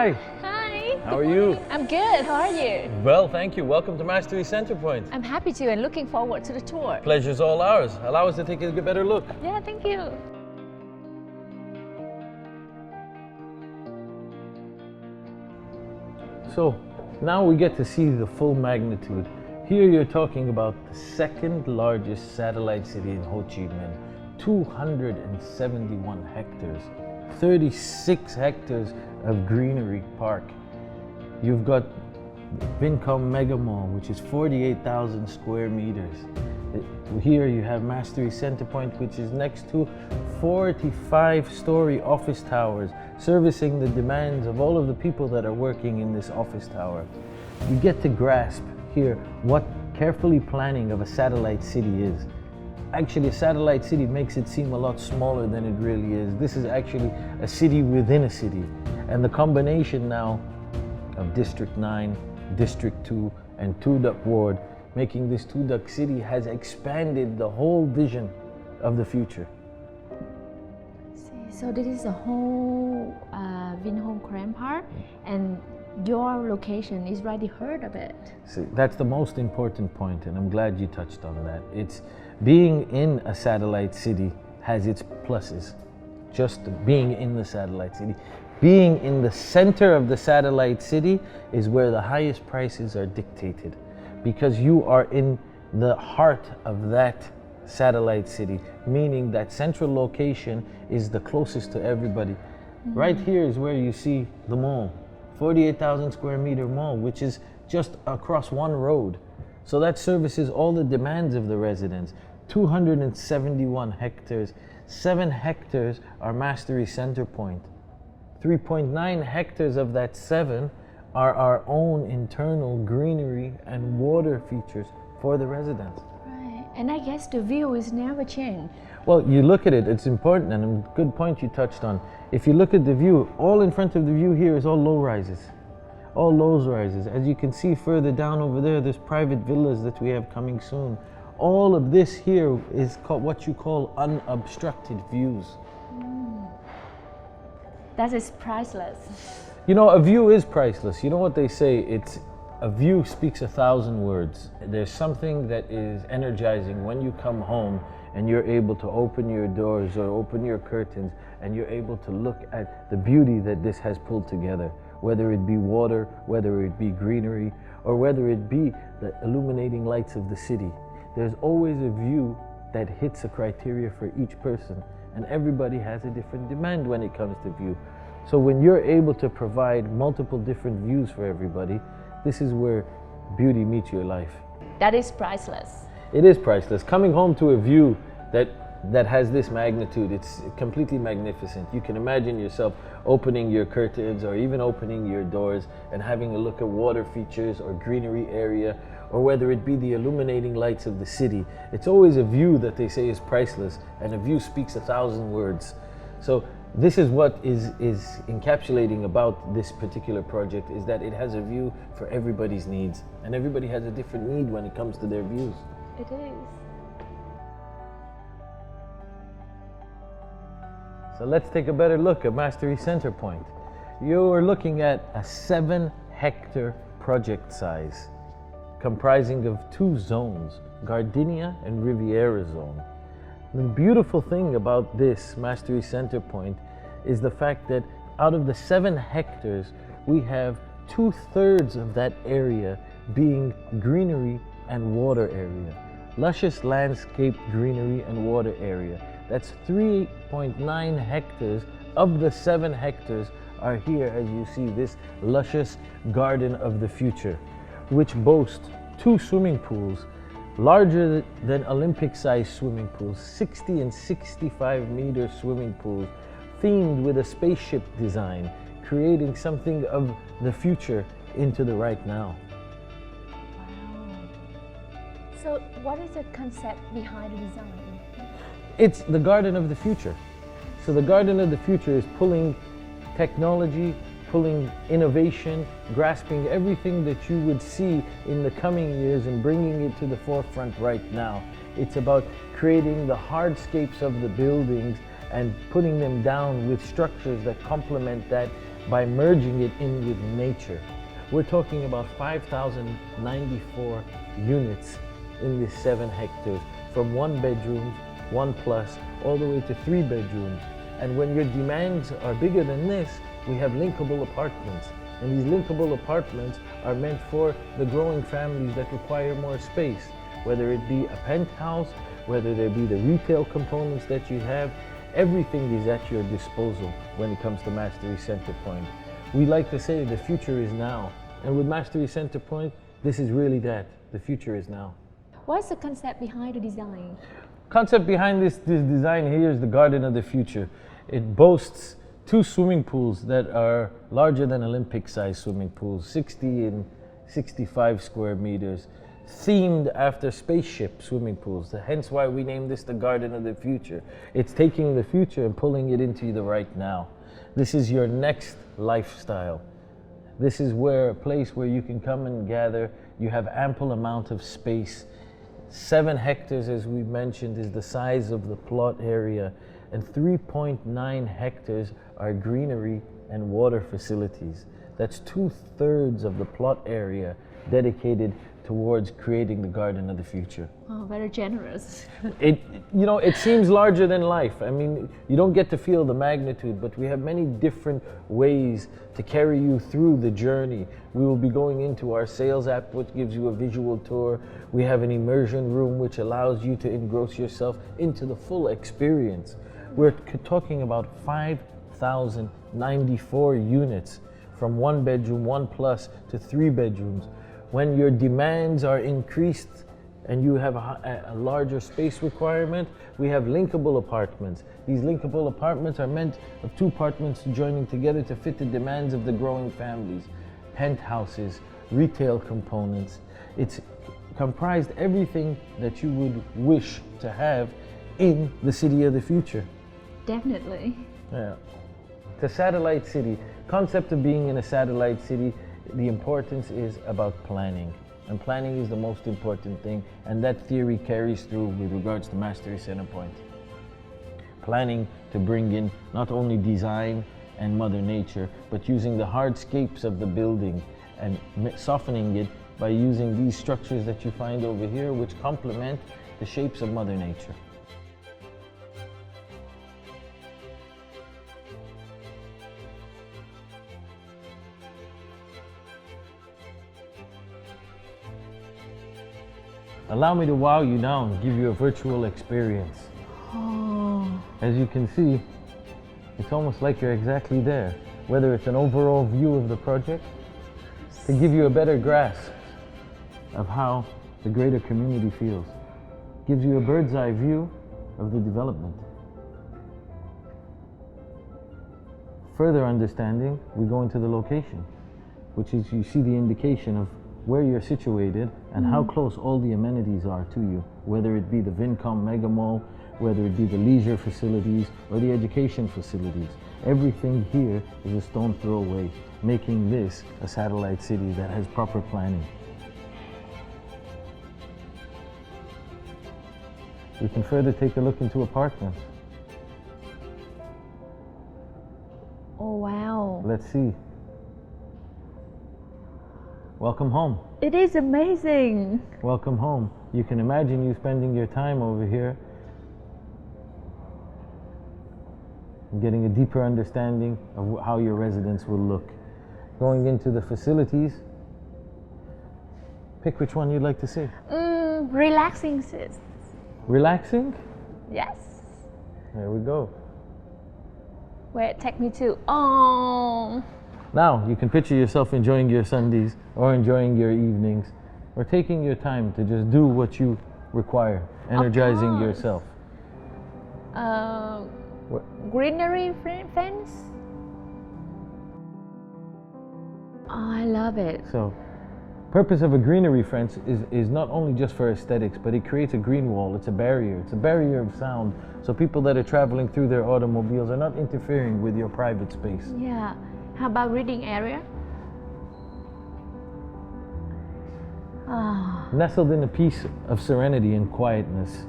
Hi, Hi. how are you? I'm good. How are you? Well, thank you. Welcome to Masteri Center Point. I'm happy to and looking forward to the tour. Pleasure's all ours. Allow us to take a better look. Yeah, thank you. So now we get to see the full magnitude. Here you're talking about the second largest satellite city in Ho Chi Minh, 271 hectares, 36 hectares of greenery park. You've got Vincom Mega Mall, which is 48,000 square meters. Here you have Masteri Center Point, which is next to 45-story office towers, servicing the demands of all of the people that are working in this office tower. You get to grasp here what carefully planning of a satellite city is. Actually, a satellite city makes it seem a lot smaller than it really is. This is actually a city within a city. And the combination now of District 9, District 2, and Two Duck Ward, making this Two Duck City, has expanded the whole vision of the future. So this is a whole Vinhome Cram Park, and your location is right heard of it. See, that's the most important point, and I'm glad you touched on that. It's being in a satellite city has its pluses. Just being in the satellite city. Being in the center of the satellite city is where the highest prices are dictated, because you are in the heart of that satellite city, meaning that central location is the closest to everybody. Mm-hmm. Right here is where you see the mall, 48,000 square meter mall, which is just across one road. So that services all the demands of the residents. 271 hectares, 7 hectares are Masteri Center Point. 3.9 hectares of that 7 are our own internal greenery and water features for the residents. Right, and I guess the view is never changed. Well, you look at it, it's important, and a good point you touched on. If you look at the view, all in front of the view here is all low rises. All low rises. As you can see further down over there, there's private villas that we have coming soon. All of this here is called what you call unobstructed views. That is priceless. You know, a view is priceless. You know what they say, it's a view speaks 1,000 words. There's something that is energizing when you come home and you're able to open your doors or open your curtains and you're able to look at the beauty that this has pulled together, whether it be water, whether it be greenery, or whether it be the illuminating lights of the city. There's always a view that hits a criteria for each person, and everybody has a different demand when it comes to view. So when you're able to provide multiple different views for everybody, this is where beauty meets your life. That is priceless. It is priceless. Coming home to a view that has this magnitude, it's completely magnificent. You can imagine yourself opening your curtains or even opening your doors and having a look at water features or greenery area, or whether it be the illuminating lights of the city. It's always a view that they say is priceless, and a view speaks 1,000 words. So this is what is encapsulating about this particular project, is that it has a view for everybody's needs, and everybody has a different need when it comes to their views. It is. So let's take a better look at Masteri Center Point. You're looking at a 7-hectare project size, comprising of 2 zones, Gardenia and Riviera Zone. The beautiful thing about this Masteri Center Point is the fact that out of the 7 hectares, we have 2/3 of that area being greenery and water area. Luscious landscape greenery and water area. That's 3.9 hectares of the 7 hectares are here, as you see, this luscious garden of the future, which boasts 2 swimming pools, larger than Olympic-sized swimming pools, 60 and 65-meter swimming pools, themed with a spaceship design, creating something of the future into the right now. Wow. So what is the concept behind the design? It's the garden of the future. So the garden of the future is pulling technology, pulling innovation, grasping everything that you would see in the coming years and bringing it to the forefront right now. It's about creating the hardscapes of the buildings and putting them down with structures that complement that by merging it in with nature. We're talking about 5,094 units in this 7 hectares, from 1 bedroom, 1 plus, all the way to 3 bedrooms. And when your demands are bigger than this, we have linkable apartments. And these linkable apartments are meant for the growing families that require more space, whether it be a penthouse, whether there be the retail components that you have. Everything is at your disposal when it comes to Masteri Center Point. We like to say the future is now. And with Masteri Center Point, this is really that. The future is now. What's the concept behind the design? Concept behind this design here is the Garden of the Future. It boasts 2 swimming pools that are larger than Olympic-sized swimming pools, 60 and 65 square meters, themed after spaceship swimming pools. Hence why we named this the Garden of the Future. It's taking the future and pulling it into the right now. This is your next lifestyle. This is a place where you can come and gather. You have ample amount of space. 7 hectares, as we mentioned, is the size of the plot area, and 3.9 hectares are greenery and water facilities. That's 2/3 of the plot area dedicated towards creating the Garden of the Future. Oh, very generous. It seems larger than life. I mean, you don't get to feel the magnitude, but we have many different ways to carry you through the journey. We will be going into our sales app, which gives you a visual tour. We have an immersion room, which allows you to engross yourself into the full experience. We're talking about 5,094 units, from 1 bedroom, 1 plus, to 3 bedrooms. When your demands are increased and you have a larger space requirement, we have linkable apartments. These linkable apartments are meant of 2 apartments joining together to fit the demands of the growing families. Penthouses, retail components. It's comprised everything that you would wish to have in the city of the future. Definitely. Yeah. It's a satellite city. Concept of being in a satellite city, the importance is about planning. And planning is the most important thing, and that theory carries through with regards to Masteri Center Point. Planning to bring in not only design and Mother Nature, but using the hardscapes of the building and softening it by using these structures that you find over here, which complement the shapes of Mother Nature. Allow me to wow you down, give you a virtual experience. Oh. As you can see, it's almost like you're exactly there. Whether it's an overall view of the project, to give you a better grasp of how the greater community feels. Gives you a bird's eye view of the development. Further understanding, we go into the location, which is you see the indication of where you're situated and how close all the amenities are to you, whether it be the Vincom Mega Mall, whether it be the leisure facilities or the education facilities. Everything here is a stone throw away, making this a satellite city that has proper planning. We can further take a look into apartments. Oh, wow. Let's see. Welcome home. It is amazing. Welcome home. You can imagine you spending your time over here and getting a deeper understanding of how your residence will look. Going into the facilities, pick which one you'd like to see. Relaxing, sis. Relaxing? Yes. There we go. Where take me to? Oh. Now you can picture yourself enjoying your Sundays or enjoying your evenings or taking your time to just do what you require, energizing yourself. Greenery fence? Oh, I love it. So, purpose of a greenery fence is not only just for aesthetics, but it creates a green wall. It's a barrier. It's a barrier of sound. So people that are traveling through their automobiles are not interfering with your private space. Yeah. How about reading area? Oh. Nestled in a piece of serenity and quietness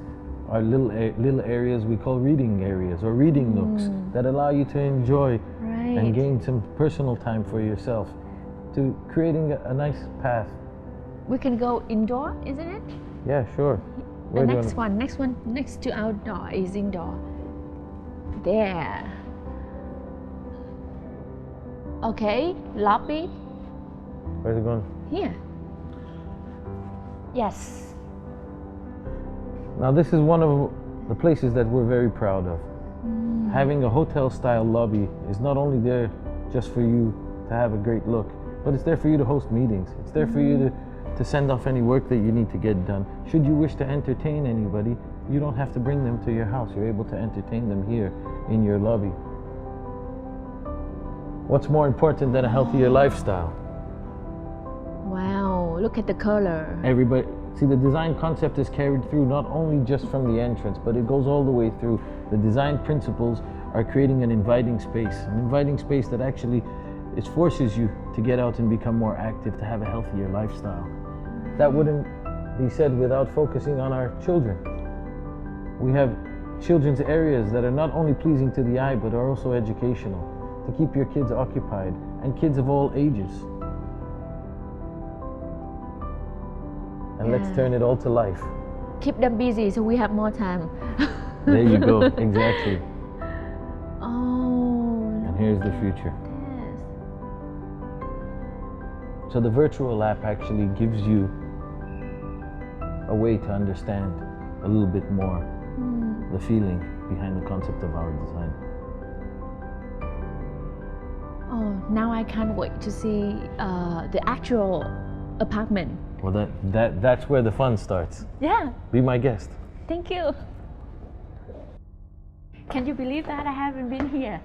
are little areas we call reading areas or reading nooks that allow you to enjoy and gain some personal time for yourself to creating a nice path. We can go indoor, isn't it? Yeah, sure. The Where do you next one, next to outdoor is indoor. There. Okay, lobby. Where's it going? Here. Yes. Now this is one of the places that we're very proud of. Having a hotel style lobby is not only there just for you to have a great look, but it's there for you to host meetings. It's there for you to send off any work that you need to get done. Should you wish to entertain anybody, you don't have to bring them to your house. You're able to entertain them here in your lobby. What's more important than a healthier lifestyle? Wow, look at the color. Everybody, see, the design concept is carried through not only just from the entrance, but it goes all the way through. The design principles are creating an inviting space that actually it forces you to get out and become more active, to have a healthier lifestyle. That wouldn't be said without focusing on our children. We have children's areas that are not only pleasing to the eye, but are also educational, to keep your kids occupied, and kids of all ages. And let's turn it all to life. Keep them busy so we have more time. There you go, exactly. Oh. And here's the future. Yes. So the virtual app actually gives you a way to understand a little bit more the feeling behind the concept of our design. Oh, now I can't wait to see the actual apartment. Well, that's where the fun starts. Yeah, Be my guest. thank you. Can you believe that I haven't been here?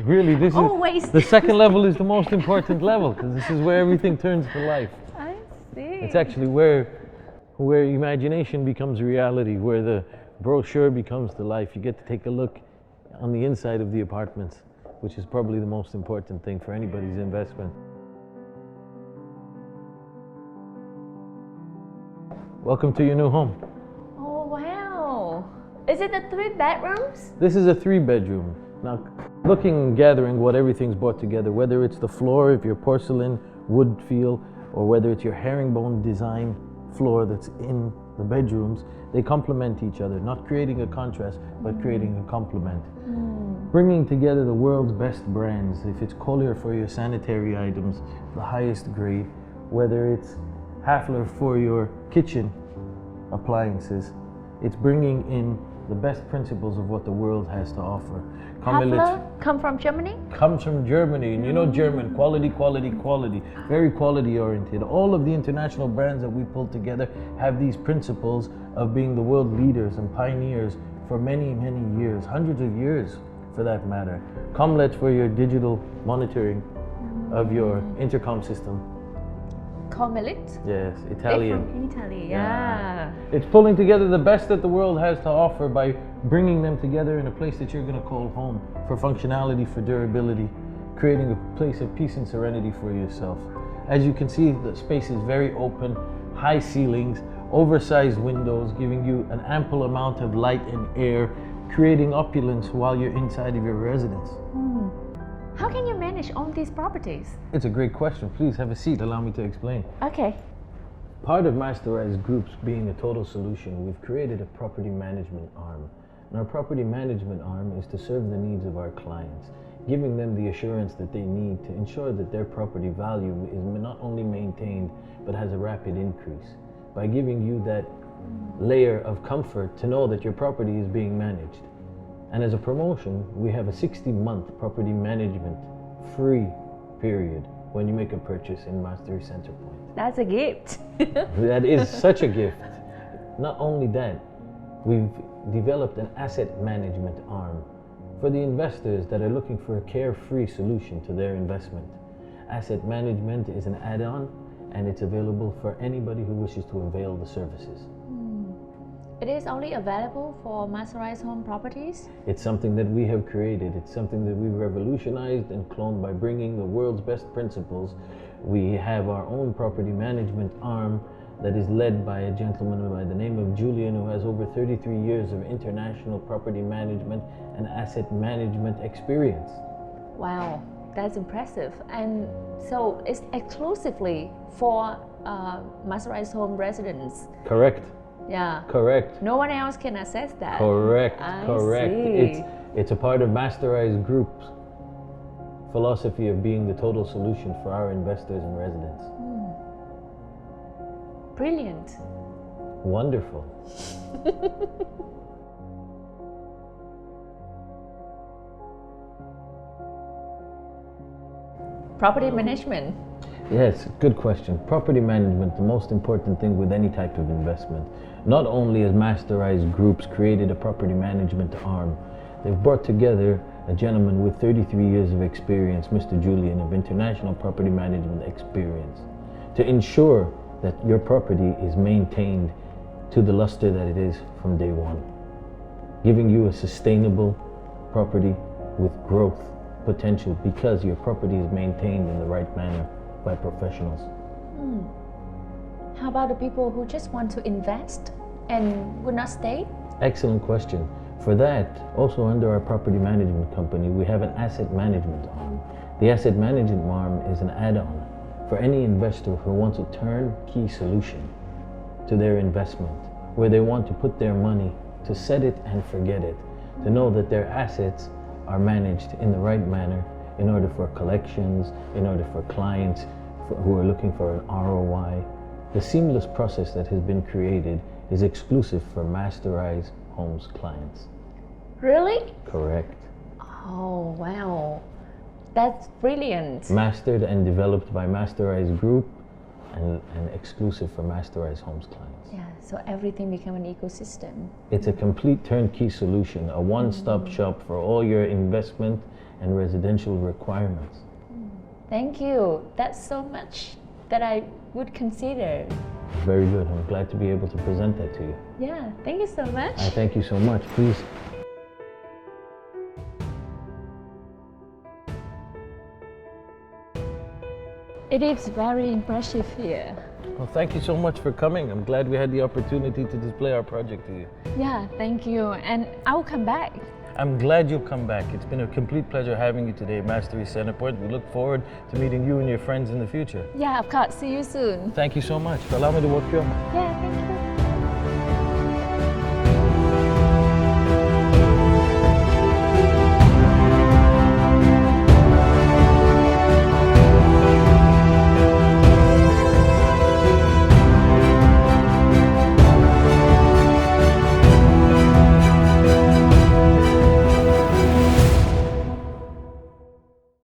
Really, this Always. is the second level is the most important level, because this is where everything turns to life. I see. It's actually where imagination becomes reality, where the brochure becomes the life. You get to take a look on the inside of the apartments, which is probably the most important thing for anybody's investment. Welcome to your new home. Oh, wow. Is it the 3 bedrooms? This is a 3-bedroom. Now, looking and gathering what everything's brought together, whether it's the floor, if you're porcelain, wood feel, or whether it's your herringbone design floor that's in the bedrooms, they complement each other, not creating a contrast, but creating a complement. Bringing together the world's best brands, if it's Collier for your sanitary items, the highest grade, whether it's Hafler for your kitchen appliances, it's bringing in the best principles of what the world has to offer. Hafler come from Germany? Comes from Germany, and you know German, quality, quality, quality, very quality oriented. All of the international brands that we pulled together have these principles of being the world leaders and pioneers for many, many years, hundreds of years for that matter. Comlet for your digital monitoring of your intercom system. Comelit? Yes, Italian. From Italy, yeah. It's pulling together the best that the world has to offer by bringing them together in a place that you're going to call home for functionality, for durability, creating a place of peace and serenity for yourself. As you can see, the space is very open, high ceilings, oversized windows, giving you an ample amount of light and air, creating opulence while you're inside of your residence. How can you manage all these properties? It's a great question. Please have a seat. Allow me to explain. Okay. Part of Masteri Group's being a total solution, we've created a property management arm. And our property management arm is to serve the needs of our clients, giving them the assurance that they need to ensure that their property value is not only maintained, but has a rapid increase. By giving you that layer of comfort to know that your property is being managed. And as a promotion, we have a 60-month property management free period when you make a purchase in Masteri Center Point. That's a gift. That is such a gift. Not only that, we've developed an asset management arm for the investors that are looking for a carefree solution to their investment. Asset management is an add-on, and it's available for anybody who wishes to avail the services. It is only available for Masteri's home properties? It's something that we have created. It's something that we've revolutionized and cloned by bringing the world's best principles. We have our own property management arm that is led by a gentleman by the name of Julian, who has over 33 years of international property management and asset management experience. Wow. that's impressive. And so it's exclusively for masterized home residents. Correct. Yeah. Correct. No one else can access that. Correct. I Correct. see. It's a part of Masterized Group's philosophy of being the total solution for our investors and residents. Brilliant. Wonderful. Property management. Yes, good question. Property management, the most important thing with any type of investment. Not only has Masterized Groups created a property management arm, they've brought together a gentleman with 33 years of experience, Mr. Julian, of international property management experience, to ensure that your property is maintained to the luster that it is from day one, giving you a sustainable property with growth potential because your property is maintained in the right manner by professionals. How about the people who just want to invest and would not stay? Excellent question. For that, also under our property management company, we have an asset management arm. The asset management arm is an add-on for any investor who wants a turnkey solution to their investment, where they want to put their money to set it and forget it, to know that their assets are managed in the right manner in order for collections, in order for clients who are looking for an ROI. The seamless process that has been created is exclusive for Masterized Homes clients. Really? Correct. Oh, wow. That's brilliant. Mastered and developed by Masterized Group and exclusive for Masterized Homes clients. Yeah, so everything become an ecosystem. It's a complete turnkey solution, a one-stop shop for all your investment and residential requirements. Thank you. That's so much that I would consider. Very good. I'm glad to be able to present that to you. Yeah, thank you so much. I thank you so much. Please. It is very impressive here. Well, thank you so much for coming. I'm glad we had the opportunity to display our project to you. Yeah, thank you. And I'll come back. I'm glad you'll come back. It's been a complete pleasure having you today, Masteri Centerpoint. We look forward to meeting you and your friends in the future. Yeah, of course. See you soon. Thank you so much. Allow me to walk you up. Yeah, thank you.